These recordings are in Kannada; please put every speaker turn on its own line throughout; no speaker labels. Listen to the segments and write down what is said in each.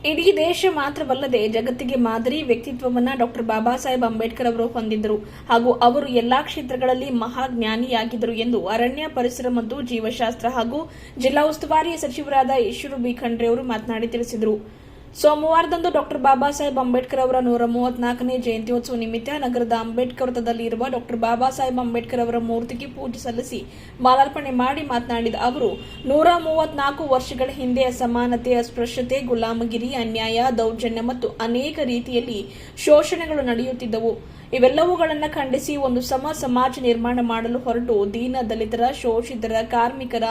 ಇಡೀ ದೇಶ ಮಾತ್ರವಲ್ಲದೆ ಜಗತ್ತಿಗೆ ಮಾದರಿ ವ್ಯಕ್ತಿತ್ವವನ್ನು ಡಾಕ್ಟರ್ ಬಾಬಾ ಸಾಹೇಬ್ ಅಂಬೇಡ್ಕರ್ ಅವರು ಹೊಂದಿದ್ದರು ಹಾಗೂ ಅವರು ಎಲ್ಲಾ ಕ್ಷೇತ್ರಗಳಲ್ಲಿ ಮಹಾಜ್ಞಾನಿಯಾಗಿದ್ದರು ಎಂದು ಅರಣ್ಯ ಪರಿಸರ ಮತ್ತು ಜೀವಶಾಸ್ತ್ರ ಹಾಗೂ ಜಿಲ್ಲಾ ಉಸ್ತುವಾರಿ ಸಚಿವರಾದ ಈಶ್ವರ ಬಿ ಖಂಡ್ರೆ ಅವರು ಮಾತನಾಡಿ ತಿಳಿಸಿದರು. ಸೋಮವಾರದಂದು ಡಾಕ್ಟರ್ ಬಾಬಾ ಸಾಹೇಬ್ ಅಂಬೇಡ್ಕರ್ ಅವರ 134ನೇ ಜಯಂತ್ಯೋತ್ಸವ ನಿಮಿತ್ತ ನಗರದ ಅಂಬೇಡ್ಕರ್ ವೃತ್ತದಲ್ಲಿ ಇರುವ ಡಾಕ್ಟರ್ ಬಾಬಾ ಸಾಹೇಬ್ ಅಂಬೇಡ್ಕರ್ ಅವರ ಮೂರ್ತಿಗೆ ಪೂಜೆ ಸಲ್ಲಿಸಿ ಮಾಲಾರ್ಪಣೆ ಮಾಡಿ ಮಾತನಾಡಿದ ಅವರು 134 ವರ್ಷಗಳ ಹಿಂದೆ ಅಸಮಾನತೆ, ಅಸ್ಪೃಶ್ಯತೆ, ಗುಲಾಮಗಿರಿ, ಅನ್ಯಾಯ, ದೌರ್ಜನ್ಯ ಮತ್ತು ಅನೇಕ ರೀತಿಯಲ್ಲಿ ಶೋಷಣೆಗಳು ನಡೆಯುತ್ತಿದ್ದವು. ಇವೆಲ್ಲವುಗಳನ್ನು ಖಂಡಿಸಿ ಒಂದು ಸಮಾಜ ನಿರ್ಮಾಣ ಮಾಡಲು ಹೊರಟು ದೀನ ದಲಿತರ, ಶೋಷಿತರ, ಕಾರ್ಮಿಕರ,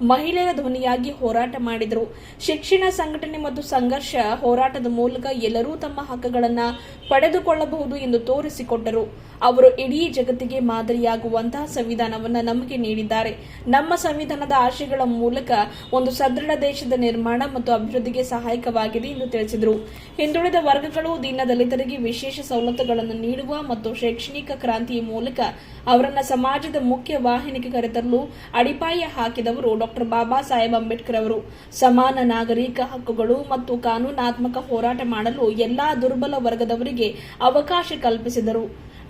ಮಹಿಳೆಯರ ಧ್ವನಿಯಾಗಿ ಹೋರಾಟ ಮಾಡಿದರು. ಶಿಕ್ಷಣ, ಸಂಘಟನೆ ಮತ್ತು ಸಂಘರ್ಷ ಹೋರಾಟದ ಮೂಲಕ ಎಲ್ಲರೂ ತಮ್ಮ ಹಕ್ಕುಗಳನ್ನು ಪಡೆದುಕೊಳ್ಳಬಹುದು ಎಂದು ತೋರಿಸಿಕೊಟ್ಟರು. ಅವರು ಇಡೀ ಜಗತ್ತಿಗೆ ಮಾದರಿಯಾಗುವಂತಹ ಸಂವಿಧಾನವನ್ನು ನಮಗೆ ನೀಡಿದ್ದಾರೆ. ನಮ್ಮ ಸಂವಿಧಾನದ ಆಶಯಗಳ ಮೂಲಕ ಒಂದು ಸದೃಢ ದೇಶದ ನಿರ್ಮಾಣ ಮತ್ತು ಅಭಿವೃದ್ಧಿಗೆ ಸಹಾಯಕವಾಗಿದೆ ಎಂದು ತಿಳಿಸಿದರು. ಹಿಂದುಳಿದ ವರ್ಗಗಳು, ದೀನ ದಲಿತರಿಗೆ ವಿಶೇಷ ಸವಲತ್ತುಗಳನ್ನು ನೀಡುವ ಮತ್ತು ಶೈಕ್ಷಣಿಕ ಕ್ರಾಂತಿಯ ಮೂಲಕ ಅವರನ್ನು ಸಮಾಜದ ಮುಖ್ಯ ವಾಹಿನಿಗೆ ಕರೆತರಲು ಅಡಿಪಾಯ ಹಾಕಿದವರು ಡಾಕ್ಟರ್ ಬಾಬಾ ಸಾಹೇಬ್ ಅಂಬೇಡ್ಕರ್ ಅವರು. ಸಮಾನ ನಾಗರಿಕ ಹಕ್ಕುಗಳು ಮತ್ತು ಕಾನೂನಾತ್ಮಕ ಹೋರಾಟ ಮಾಡಲು ಎಲ್ಲಾ ದುರ್ಬಲ ವರ್ಗದವರಿಗೆ ಅವಕಾಶ ಕಲ್ಪಿಸಿದರು.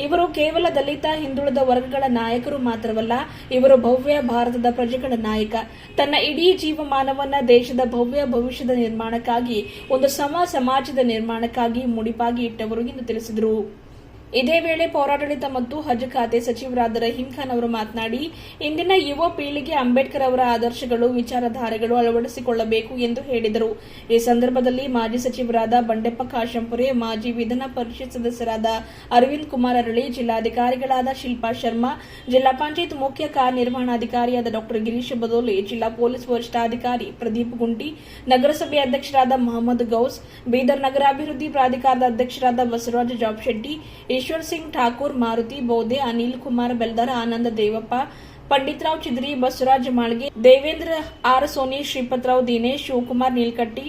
ಇವರು ಕೇವಲ ದಲಿತ, ಹಿಂದುಳಿದ ವರ್ಗಗಳ ನಾಯಕರು ಮಾತ್ರವಲ್ಲ, ಇವರು ಭವ್ಯ ಭಾರತದ ಪ್ರಜೆಗಳ ನಾಯಕ. ತನ್ನ ಇಡೀ ಜೀವಮಾನವನ್ನ ದೇಶದ ಭವ್ಯ ಭವಿಷ್ಯದ ನಿರ್ಮಾಣಕ್ಕಾಗಿ, ಒಂದು ಸಮಾಜದ ನಿರ್ಮಾಣಕ್ಕಾಗಿ ಮುಡಿಪಾಗಿ ಇಟ್ಟವರು ಎಂದು ತಿಳಿಸಿದರು. ಇದೇ ವೇಳೆ ಪೌರಾಡಳಿತ ಮತ್ತು ಹಜ್ ಖಾತೆ ಸಚಿವರಾದ ರಹೀಂ ಖಾನ್ ಅವರು ಮಾತನಾಡಿ, ಇಂದಿನ ಯುವ ಪೀಳಿಗೆ ಅಂಬೇಡ್ಕರ್ ಅವರ ಆದರ್ಶಗಳು, ವಿಚಾರಧಾರೆಗಳು ಅಳವಡಿಸಿಕೊಳ್ಳಬೇಕು ಎಂದು ಹೇಳಿದರು. ಈ ಸಂದರ್ಭದಲ್ಲಿ ಮಾಜಿ ಸಚಿವರಾದ ಬಂಡೆಪ್ಪ ಕಾಶಂಪುರೆ, ಮಾಜಿ ವಿಧಾನ ಪರಿಷತ್ ಸದಸ್ಯರಾದ ಅರವಿಂದ್ ಕುಮಾರ್ ಅರಳಿ, ಜಿಲ್ಲಾಧಿಕಾರಿಗಳಾದ ಶಿಲ್ಪಾ ಶರ್ಮಾ, ಜಿಲ್ಲಾ ಪಂಚಾಯತ್ ಮುಖ್ಯ ಕಾರ್ಯನಿರ್ವಹಣಾಧಿಕಾರಿಯಾದ ಡಾ ಗಿರೀಶ್ ಬದೋಲೆ, ಜಿಲ್ಲಾ ಪೊಲೀಸ್ ವರಿಷ್ಠಾಧಿಕಾರಿ ಪ್ರದೀಪ್ ಗುಂಟಿ, ನಗರಸಭೆ ಅಧ್ಯಕ್ಷರಾದ ಮೊಹಮ್ಮದ್ ಗೌಸ್, ಬೀದರ್ ನಗರಾಭಿವೃದ್ಧಿ ಪ್ರಾಧಿಕಾರದ ಅಧ್ಯಕ್ಷರಾದ ಬಸವರಾಜ ಜಾಬ್ಶೆಟ್ಟಿ, ಈಶ್ವರ್ ಸಿಂಗ್ ಠಾಕೂರ್, ಮಾರುತಿ ಬೋದೆ, ಅನಿಲ್ ಕುಮಾರ್ ಬೆಲ್ದಾರ್, ಆನಂದ ದೇವಪ್ಪ, ಪಂಡಿತರಾವ್ ಚಿದ್ರಿ, ಬಸವರಾಜ ಮಾಳ್ಗೆ, ದೇವೇಂದ್ರ ಆರ್ ಸೋನಿ, ಶ್ರೀಪತರಾವ್ ದಿನೇಶ್, ಶಿವಕುಮಾರ್ ನೀಲ್ಕಟ್ಟಿ,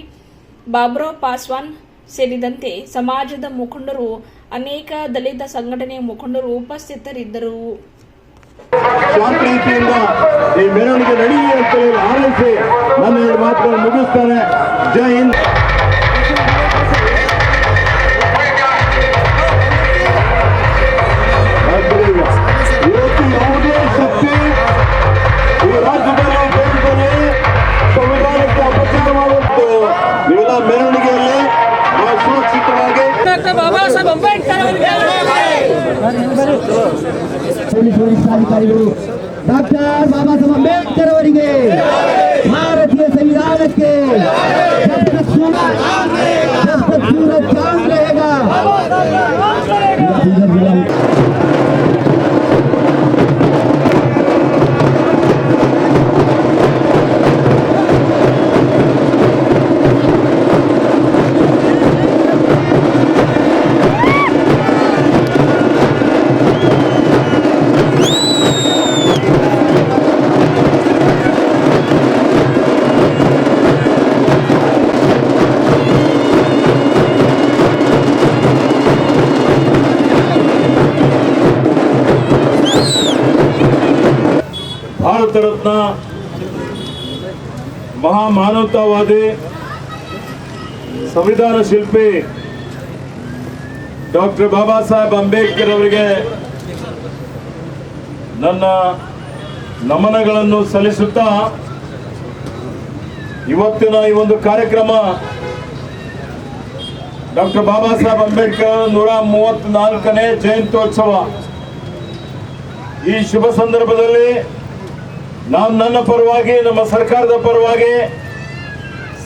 ಬಾಬುರಾವ್ ಪಾಸ್ವಾನ್ ಸೇರಿದಂತೆ ಸಮಾಜದ ಮುಖಂಡರು, ಅನೇಕ ದಲಿತ ಸಂಘಟನೆಯ ಮುಖಂಡರು ಉಪಸ್ಥಿತರಿದ್ದರು.
ಈ ಮೆರವಣಿಗೆ ನಡೆಯಲಿ ಅಂತ ಆರೈಸಿ ನನ್ನ ಎರಡು ಮಾತುಗಳನ್ನು ಮುಗಿಸ್ತಾರೆ. ಜೈ ಹಿಂದ್. ಇವತ್ತು ಯಾವುದೇ ಶಕ್ತಿ ಈ ರಾಜ್ಯದಲ್ಲಿ, ದೇಶದಲ್ಲಿ ಸಂವಿಧಾನಕ್ಕೆ ಅಪಚಾರ ಮಾಡುವಂತೆ ನೀವೆಲ್ಲ ಮೆರವಣಿಗೆಯಲ್ಲಿ ಸುರಕ್ಷಿತವಾಗಿ
ಡಾಕ್ಟರ್ ಬಾಬಾ ಸಾಹೇಬ್ ಅಂಬೇಡ್ಕರ್
ಪೊಲೀಸ್ ವರಿಷ್ಠಾಧಿಕಾರಿಗಳು ಡಾಕ್ಟರ್ ಬಾಬಾ ಸಾಹೇಬ್ ಅಂಬೇಡ್ಕರ್ ಅವರಿಗೆ, ಭಾರತೀಯ ಸಂವಿಧಾನಕ್ಕೆ
ಭಾರತ ರತ್ನ, ಮಹಾಮಾನವತಾವಾದಿ, ಸಂವಿಧಾನ ಶಿಲ್ಪಿ ಡಾಕ್ಟರ್ ಬಾಬಾ ಸಾಹೇಬ್ ಅಂಬೇಡ್ಕರ್ ಅವರಿಗೆ ನನ್ನ ನಮನಗಳನ್ನು ಸಲ್ಲಿಸುತ್ತಾ ಇವತ್ತಿನ ಈ ಒಂದು ಕಾರ್ಯಕ್ರಮ ಡಾಕ್ಟರ್ ಬಾಬಾ ಸಾಹೇಬ್ ಅಂಬೇಡ್ಕರ್ 134ನೇ ಜಯಂತ್ಯೋತ್ಸವ. ಈ ಶುಭ ಸಂದರ್ಭದಲ್ಲಿ ನಾನು ನನ್ನ ಪರವಾಗಿ, ನಮ್ಮ ಸರ್ಕಾರದ ಪರವಾಗಿ,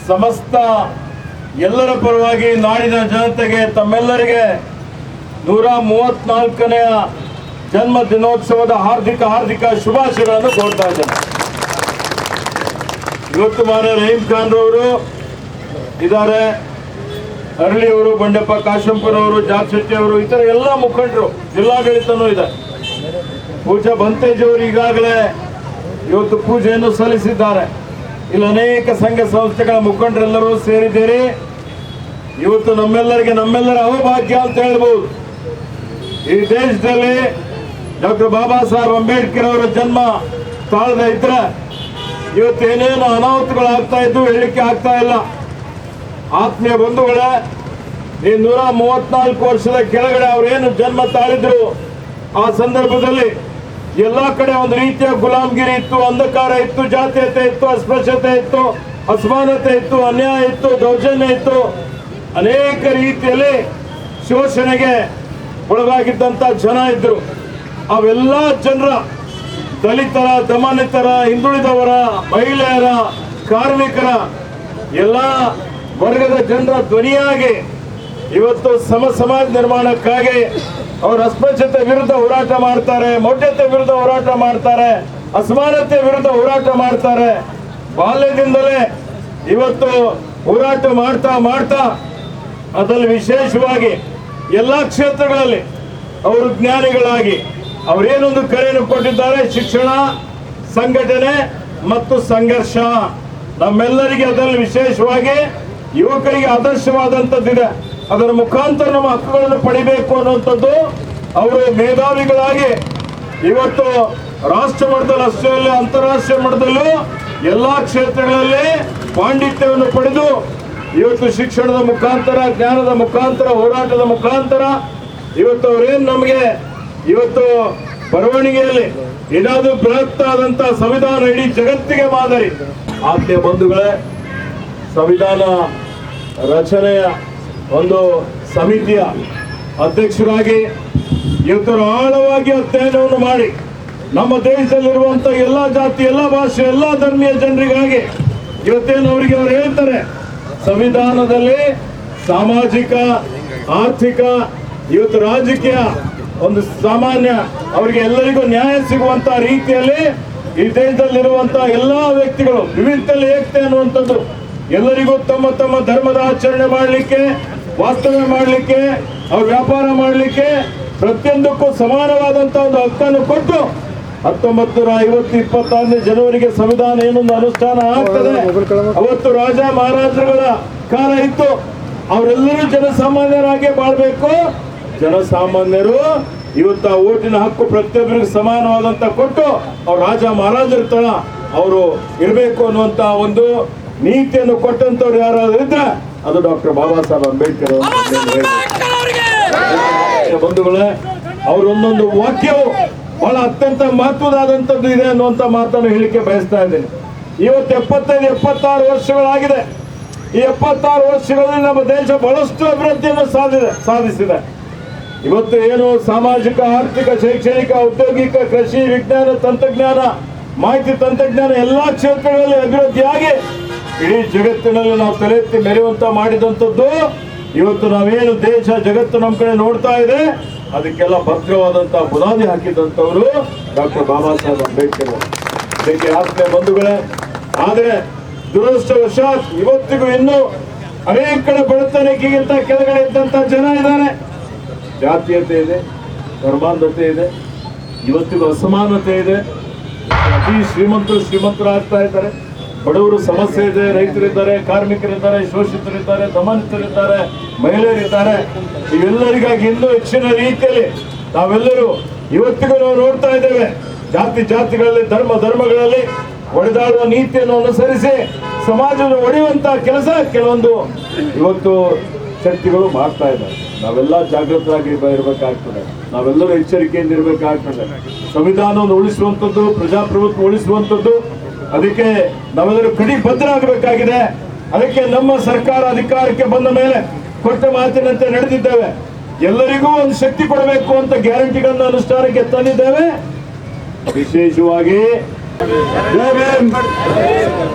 ಸಮಸ್ತ ಎಲ್ಲರ ಪರವಾಗಿ ನಾಡಿನ ಜನತೆಗೆ, ತಮ್ಮೆಲ್ಲರಿಗೆ 134ನೇ ಜನ್ಮ ದಿನೋತ್ಸವದ ಹಾರ್ದಿಕ ಶುಭಾಶಯಗಳನ್ನು ಕೋರ್ತಾ ಇದ್ದೇನೆ. ಇವತ್ತು ಮಾನ್ಯ ರಹೀಂ ಖಾನ್ ರವರು ಇದ್ದಾರೆ, ಅರಳಿಯವರು, ಬಂಡೆಪ್ಪ ಕಾಶಂಪುರವರು, ಜಾಬ್ಶೆಟ್ಟಿ ಅವರು, ಇತರ ಎಲ್ಲ ಮುಖಂಡರು, ಜಿಲ್ಲಾಡಳಿತನೂ ಇದೆ. ಪೂಜಾ ಬಂತೇಜ್ ಅವರು ಈಗಾಗಲೇ ಇವತ್ತು ಪೂಜೆಯನ್ನು ಸಲ್ಲಿಸಿದ್ದಾರೆ. ಇಲ್ಲಿ ಅನೇಕ ಸಂಘ ಸಂಸ್ಥೆಗಳ ಮುಖಂಡರೆಲ್ಲರೂ ಸೇರಿದ್ದೀರಿ. ಇವತ್ತು ನಮ್ಮೆಲ್ಲರ ಅಹೋಭಾಗ್ಯ ಅಂತ ಹೇಳ್ಬೋದು. ಈ ದೇಶದಲ್ಲಿ ಡಾಕ್ಟರ್ ಬಾಬಾ ಸಾಹೇಬ್ ಅಂಬೇಡ್ಕರ್ ಅವರ ಜನ್ಮ ತಾಳದ ಇದ್ರೆ ಇವತ್ತೇನೇನು ಅನಾಹುತಗಳಾಗ್ತಾ ಇದ್ದು ಹೇಳಲಿಕ್ಕೆ ಆಗ್ತಾ ಇಲ್ಲ. ಆತ್ಮೀಯ ಬಂಧುಗಳೇ, ಈ 134 ವರ್ಷದ ಕೆಳಗಡೆ ಅವರೇನು ಜನ್ಮ ತಾಳಿದ್ರು ಆ ಸಂದರ್ಭದಲ್ಲಿ ಎಲ್ಲಾ ಕಡೆ ಒಂದು ರೀತಿಯ ಗುಲಾಮಗಿರಿ ಇತ್ತು, ಅಂಧಕಾರ ಇತ್ತು, ಜಾತೀಯತೆ ಇತ್ತು, ಅಸ್ಪೃಶ್ಯತೆ ಇತ್ತು, ಅಸಮಾನತೆ ಇತ್ತು, ಅನ್ಯಾಯ ಇತ್ತು, ದೌರ್ಜನ್ಯ ಇತ್ತು. ಅನೇಕ ರೀತಿಯಲ್ಲಿ ಶೋಷಣೆಗೆ ಒಳಗಾಗಿದ್ದಂತ ಜನ ಇದ್ರು. ಅವೆಲ್ಲ ಜನರ, ದಲಿತರ, ದಮನಿತರ, ಹಿಂದುಳಿದವರ, ಮಹಿಳೆಯರ, ಕಾರ್ಮಿಕರ ಎಲ್ಲ ವರ್ಗದ ಜನರ ಧ್ವನಿಯಾಗಿ ಇವತ್ತು ಸಮಾಜ ನಿರ್ಮಾಣಕ್ಕಾಗಿ ಅವರು ಅಸ್ಪೃಶ್ಯತೆ ವಿರುದ್ಧ ಹೋರಾಟ ಮಾಡ್ತಾರೆ, ಮೌಢ್ಯತೆ ವಿರುದ್ಧ ಹೋರಾಟ ಮಾಡ್ತಾರೆ, ಅಸಮಾನತೆ ವಿರುದ್ಧ ಹೋರಾಟ ಮಾಡ್ತಾರೆ. ಬಾಲ್ಯದಿಂದಲೇ ಇವತ್ತು ಹೋರಾಟ ಮಾಡ್ತಾ ಅದರಲ್ಲಿ ವಿಶೇಷವಾಗಿ ಎಲ್ಲಾ ಕ್ಷೇತ್ರಗಳಲ್ಲಿ ಅವರು ಜ್ಞಾನಿಗಳಾಗಿ ಅವರೇನೊಂದು ಕರೆಯನ್ನು ಕೊಟ್ಟಿದ್ದಾರೆ, ಶಿಕ್ಷಣ, ಸಂಘಟನೆ ಮತ್ತು ಸಂಘರ್ಷ. ನಮ್ಮೆಲ್ಲರಿಗೆ ಅದರಲ್ಲಿ ವಿಶೇಷವಾಗಿ ಯುವಕರಿಗೆ ಆದರ್ಶವಾದಂಥದ್ದಿದೆ. ಅದರ ಮುಖಾಂತರ ನಮ್ಮ ಹಕ್ಕುಗಳನ್ನು ಪಡಿಬೇಕು ಅನ್ನುವಂಥದ್ದು ಅವರು ಮೇಧಾವಿಗಳಾಗಿ ಇವತ್ತು ರಾಷ್ಟ್ರ ಮಟ್ಟದಲ್ಲಿ ಅಷ್ಟೇ ಅಲ್ಲ, ಅಂತಾರಾಷ್ಟ್ರೀಯ ಮಟ್ಟದಲ್ಲೂ ಎಲ್ಲಾ ಕ್ಷೇತ್ರಗಳಲ್ಲಿ ಪಾಂಡಿತ್ಯವನ್ನು ಪಡೆದು ಇವತ್ತು ಶಿಕ್ಷಣದ ಮುಖಾಂತರ, ಜ್ಞಾನದ ಮುಖಾಂತರ, ಹೋರಾಟದ ಮುಖಾಂತರ ಇವತ್ತು ಅವರೇನು ನಮಗೆ ಇವತ್ತು ಬರವಣಿಗೆಯಲ್ಲಿ ಏನಾದರೂ ಬೃಹತ್ ಆದಂತಹ ಸಂವಿಧಾನ ಇಡೀ ಜಗತ್ತಿಗೆ ಮಾದರಿ. ಆತ್ಮೀಯ ಬಂಧುಗಳೇ, ಸಂವಿಧಾನ ರಚನೆಯ ಒಂದು ಸಮಿತಿಯ ಅಧ್ಯಕ್ಷರಾಗಿ ಇವತ್ತು ಆಳವಾಗಿ ಅಧ್ಯಯನವನ್ನು ಮಾಡಿ ನಮ್ಮ ದೇಶದಲ್ಲಿರುವಂತಹ ಎಲ್ಲಾ ಜಾತಿ, ಎಲ್ಲಾ ಭಾಷೆ, ಎಲ್ಲಾ ಧರ್ಮೀಯ ಜನರಿಗಾಗಿ ಇವತ್ತೇನು ಅವರಿಗೆ ಅವರು ಹೇಳ್ತಾರೆ, ಸಂವಿಧಾನದಲ್ಲಿ ಸಾಮಾಜಿಕ, ಆರ್ಥಿಕ, ಇವತ್ತು ರಾಜಕೀಯ ಒಂದು ಸಾಮಾನ್ಯ ಅವರಿಗೆ ಎಲ್ಲರಿಗೂ ನ್ಯಾಯ ಸಿಗುವಂತಹ ರೀತಿಯಲ್ಲಿ ಈ ದೇಶದಲ್ಲಿರುವಂತಹ ಎಲ್ಲಾ ವ್ಯಕ್ತಿಗಳು ವಿವಿಧತೆಯಲ್ಲಿ ಏಕತೆ ಅನ್ನುವಂಥದ್ದು, ಎಲ್ಲರಿಗೂ ತಮ್ಮ ತಮ್ಮ ಧರ್ಮದ ಆಚರಣೆ ಮಾಡಲಿಕ್ಕೆ, ವಾಸ್ತವ್ಯ ಮಾಡಲಿಕ್ಕೆ, ಅವ್ರ ವ್ಯಾಪಾರ ಮಾಡಲಿಕ್ಕೆ ಪ್ರತಿಯೊಂದಕ್ಕೂ ಸಮಾನವಾದಂತಹ ಒಂದು ಹಕ್ಕನ್ನು ಕೊಟ್ಟು 1926 ಜನವರಿಗೆ ಸಂವಿಧಾನ ಏನೊಂದು ಅನುಷ್ಠಾನ ಆಗ್ತದೆ. ಅವತ್ತು ರಾಜ ಮಹಾರಾಜರುಗಳ ಕಾಲ ಇತ್ತು. ಅವರೆಲ್ಲರೂ ಜನಸಾಮಾನ್ಯರಾಗಿ ಬಾಳ್ಬೇಕು. ಜನಸಾಮಾನ್ಯರು ಇವತ್ತು ಓಟಿನ ಹಕ್ಕು ಪ್ರತಿಯೊಬ್ಬರಿಗೆ ಸಮಾನವಾದಂತ ಕೊಟ್ಟು ಅವ್ರು ರಾಜ ಮಹಾರಾಜರ ತರ ಅವರು ಇರಬೇಕು ಅನ್ನುವಂತ ಒಂದು ನೀತಿಯನ್ನು ಕೊಟ್ಟಂತವ್ರು ಯಾರಾದ್ರೂ ಇದ್ರೆ ಅದು ಡಾಕ್ಟರ್ ಬಾಬಾ ಸಾಹೇಬ್ ಅಂಬೇಡ್ಕರ್ ಬಂಧುಗಳೇ. ಅವ್ರ ಒಂದೊಂದು ವಾಕ್ಯವು ಬಹಳ ಅತ್ಯಂತ ಮಹತ್ವದಾದಂಥದ್ದು ಇದೆ ಅನ್ನುವಂತ ಮಾತನ್ನು ಹೇಳಿಕೆ ಬಯಸ್ತಾ ಇದ್ದೇನೆ. ಇವತ್ತು 75-76 ವರ್ಷಗಳಾಗಿದೆ. ಈ 76 ವರ್ಷಗಳಲ್ಲಿ ನಮ್ಮ ದೇಶ ಬಹಳಷ್ಟು ಅಭಿವೃದ್ಧಿಯನ್ನು ಸಾಧಿಸಿದೆ. ಇವತ್ತು ಏನು ಸಾಮಾಜಿಕ, ಆರ್ಥಿಕ, ಶೈಕ್ಷಣಿಕ, ಔದ್ಯೋಗಿಕ, ಕೃಷಿ, ವಿಜ್ಞಾನ, ತಂತ್ರಜ್ಞಾನ, ಮಾಹಿತಿ ತಂತ್ರಜ್ಞಾನ ಎಲ್ಲಾ ಕ್ಷೇತ್ರಗಳಲ್ಲಿ ಅಭಿವೃದ್ಧಿಯಾಗಿ ಇಡೀ ಜಗತ್ತಿನಲ್ಲಿ ನಾವು ತಲೆ ಎತ್ತಿ ಮೆರೆಯುವಂತ ಮಾಡಿದಂಥದ್ದು. ಇವತ್ತು ನಾವೇನು ದೇಶ ಜಗತ್ತು ನಮ್ಮ ಕಡೆ ನೋಡ್ತಾ ಇದೆ ಅದಕ್ಕೆಲ್ಲ ಭದ್ರವಾದಂತಹ ಬುನಾದಿ ಹಾಕಿದಂಥವರು ಡಾಕ್ಟರ್ ಬಾಬಾ ಸಾಹೇಬ್ ಅಂಬೇಡ್ಕರ್. ಇದಕ್ಕೆ ಆತ್ಮೀಯ ಬಂಧುಗಳೇ, ಆದರೆ ದುರದೃಷ್ಟವಶಾತ್ ಇವತ್ತಿಗೂ ಇನ್ನೂ ಅನೇಕ ಕಡೆ ಬಡತನಕ್ಕಿಂತ ಕೆಳಗಡೆ ಇದ್ದಂತ ಜನ ಇದ್ದಾರೆ. ಜಾತೀಯತೆ ಇದೆ, ಧರ್ಮಾಂಧತೆ ಇದೆ, ಇವತ್ತಿಗೂ ಅಸಮಾನತೆ ಇದೆ. ಅತಿ ಶ್ರೀಮಂತರಾಗ್ತಾ ಇದ್ದಾರೆ, ಬಡವರು ಸಮಸ್ಯೆ ಇದೆ, ರೈತರಿದ್ದಾರೆ, ಕಾರ್ಮಿಕರಿದ್ದಾರೆ, ಶೋಷಿತರಿದ್ದಾರೆ, ದಮನಿತರಿದ್ದಾರೆ, ಮಹಿಳೆಯರಿದ್ದಾರೆ. ಇವೆಲ್ಲರಿಗಾಗಿ ಇನ್ನೂ ಹೆಚ್ಚಿನ ರೀತಿಯಲ್ಲಿ ನಾವೆಲ್ಲರೂ ಇವತ್ತಿಗೂ ನಾವು ನೋಡ್ತಾ ಇದ್ದೇವೆ. ಜಾತಿಗಳಲ್ಲಿ, ಧರ್ಮಗಳಲ್ಲಿ ಒಡೆದಾಡುವ ನೀತಿಯನ್ನು ಅನುಸರಿಸಿ ಸಮಾಜವನ್ನು ಒಡೆಯುವಂತಹ ಕೆಲಸ ಕೆಲವೊಂದು ಇವತ್ತು ಶಕ್ತಿಗಳು ಮಾಡ್ತಾ ಇದ್ದಾರೆ. ನಾವೆಲ್ಲ ಜಾಗೃತರಾಗಿ ಇರಬೇಕಾಗ್ತದೆ, ನಾವೆಲ್ಲರೂ ಎಚ್ಚರಿಕೆಯಿಂದ ಇರಬೇಕಾಗ್ತದೆ. ಸಂವಿಧಾನವನ್ನು ಉಳಿಸುವಂಥದ್ದು, ಪ್ರಜಾಪ್ರಭುತ್ವ ಉಳಿಸುವಂಥದ್ದು, ಅದಕ್ಕೆ ನಾವೆಲ್ಲರೂ ಕಟಿಬದ್ಧರಾಗಬೇಕಾಗಿದೆ. ಅದಕ್ಕೆ ನಮ್ಮ ಸರ್ಕಾರ ಅಧಿಕಾರಕ್ಕೆ ಬಂದ ಮೇಲೆ ಕೊಟ್ಟ ಮಾತಿನಂತೆ ನಡೆದಿದ್ದೇವೆ. ಎಲ್ಲರಿಗೂ ಒಂದು ಶಕ್ತಿ ಕೊಡಬೇಕು ಅಂತ ಗ್ಯಾರಂಟಿಗಳನ್ನು ಅನುಷ್ಠಾನಕ್ಕೆ ತಂದಿದ್ದೇವೆ. ವಿಶೇಷವಾಗಿ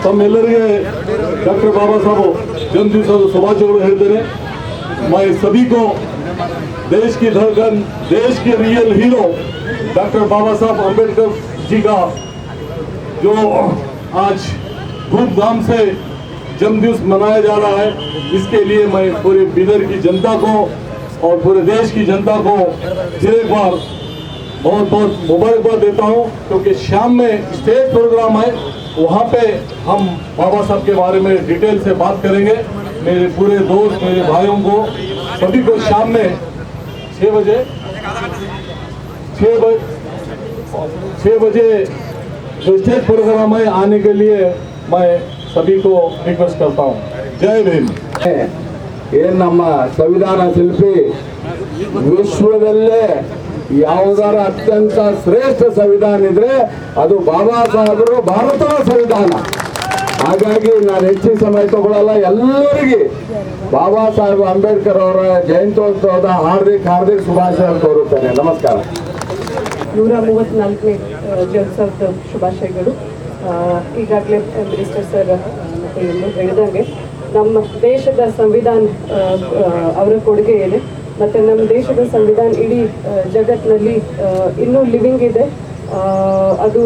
ತಮ್ಮೆಲ್ಲರಿಗೆ डॉक्टर बाबा साहब जन्मदिवसದ ಶುಭಾಶಯಗಳು ಹೇಳ್ತೇನೆ. मैं सभी को देश की धड़कन, देश के रियल हीरो डॉक्टर बाबा साहब अम्बेडकर जी का जो आज धूमधाम से जन्मदिवस मनाया जा रहा है, इसके लिए मैं पूरे बिदर की जनता को और पूरे देश की जनता को फिर एक बार बहुत बहुत मुबारकबाद देता हूँ. क्योंकि शाम में स्टेज प्रोग्राम है, वहाँ पे हम बाबा साहब के बारे में डिटेल से बात करेंगे. मेरे पूरे दोस्त, मेरे भाइयों को सभी को शाम में 6 बजे जो स्टेज प्रोग्राम है आने के लिए मैं सभी को रिक्वेस्ट करता हूँ. जय भीम.
ಏನ್ ನಮ್ಮ ಸಂವಿಧಾನ ಶಿಲ್ಪಿ ವಿಶ್ವದಲ್ಲೇ ಯಾವುದಾರ ಅತ್ಯಂತ ಶ್ರೇಷ್ಠ ಸಂವಿಧಾನ ಇದ್ರೆ ಅದು ಬಾಬಾ ಸಾಹೇಬರು ಭಾರತದ ಸಂವಿಧಾನ. ಹಾಗಾಗಿ ನಾನು ಹೆಚ್ಚಿನ ಸಮಯ ತಗೊಳ್ಳಲ್ಲ. ಎಲ್ಲರಿಗೆ ಬಾಬಾ ಸಾಹೇಬ್ ಅಂಬೇಡ್ಕರ್ ಅವರ ಜಯಂತ್ಯೋತ್ಸವದ ಹಾರ್ದಿಕ ಶುಭಾಶಯ ಕೋರುತ್ತೇನೆ. ನಮಸ್ಕಾರ.
134ನೇ ಜಯಂತ್ಯೋತ್ಸವದ ಶುಭಾಶಯಗಳು. ಈಗಾಗಲೇ ಮಿನಿಸ್ಟರ್ ಸರ್ ಮತ್ತು ಎಲ್ಲರೂ ಹೇಳಿದಂಗೆ ನಮ್ಮ ದೇಶದ ಸಂವಿಧಾನ ಅವರ ಕೊಡುಗೆ ಇದೆ ಮತ್ತು ನಮ್ಮ ದೇಶದ ಸಂವಿಧಾನ ಇಡೀ ಜಗತ್ತಿನಲ್ಲಿ ಇನ್ನೂ ಲಿವಿಂಗ್ ಇದೆ. ಅದು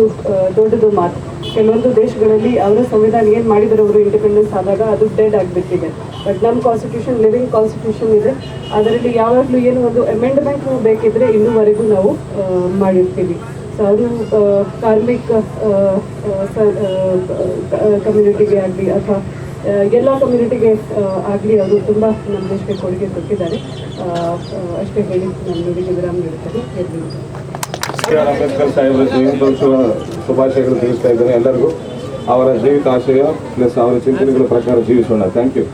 ದೊಡ್ಡದು ಮಾತು. ಕೆಲವೊಂದು ದೇಶಗಳಲ್ಲಿ ಅವರ ಸಂವಿಧಾನ ಏನು ಮಾಡಿದರೆ ಅವರು ಇಂಡಿಪೆಂಡೆನ್ಸ್ ಆದಾಗ ಅದು ಡೆಡ್ ಆಗಿಬಿಟ್ಟಿದೆ. ಬಟ್ ನಮ್ಮ ಕಾನ್ಸ್ಟಿಟ್ಯೂಷನ್ ಲಿವಿಂಗ್ ಕಾನ್ಸ್ಟಿಟ್ಯೂಷನ್ ಇದೆ. ಅದರಲ್ಲಿ ಯಾವಾಗಲೂ ಏನು ಒಂದು ಅಮೆಂಡ್ಮೆಂಟ್ ಬೇಕಿದ್ರೆ ಇನ್ನೂವರೆಗೂ ನಾವು ಮಾಡಿರ್ತೀವಿ. ಸೊ ಅವರು ಕಾರ್ಮಿಕ ಕಮ್ಯುನಿಟಿಗೆ ಆಗಲಿ ಅಥವಾ ಎಲ್ಲ ಕಮ್ಯುನಿಟಿಗೆ ಆಗಲಿ ಅವರು ತುಂಬ ನಮ್ಮ ದೇಶಕ್ಕೆ ಕೊಡುಗೆ ಕೊಟ್ಟಿದ್ದಾರೆ. ಅಷ್ಟೇ ಹೇಳಿ ನಾನು ನುಡಿಗೆ ವಿರಾಮ ನೀಡುತ್ತೇನೆ.
ಅಂಬೇಡ್ಕರ್ ಸಾಹೇಬರ ಜಯಂತ್ಯೋತ್ಸವ ಶುಭಾಶಯಗಳು ತಿಳಿಸ್ತಾ ಇದ್ದೇನೆ ಎಲ್ಲರಿಗೂ. ಅವರ ಜೀವಿತಾಶಯ ಪ್ಲಸ್ ಅವರ ಚಿಂತನೆಗಳ ಪ್ರಕಾರ ಜೀವಿಸೋಣ. Thank you.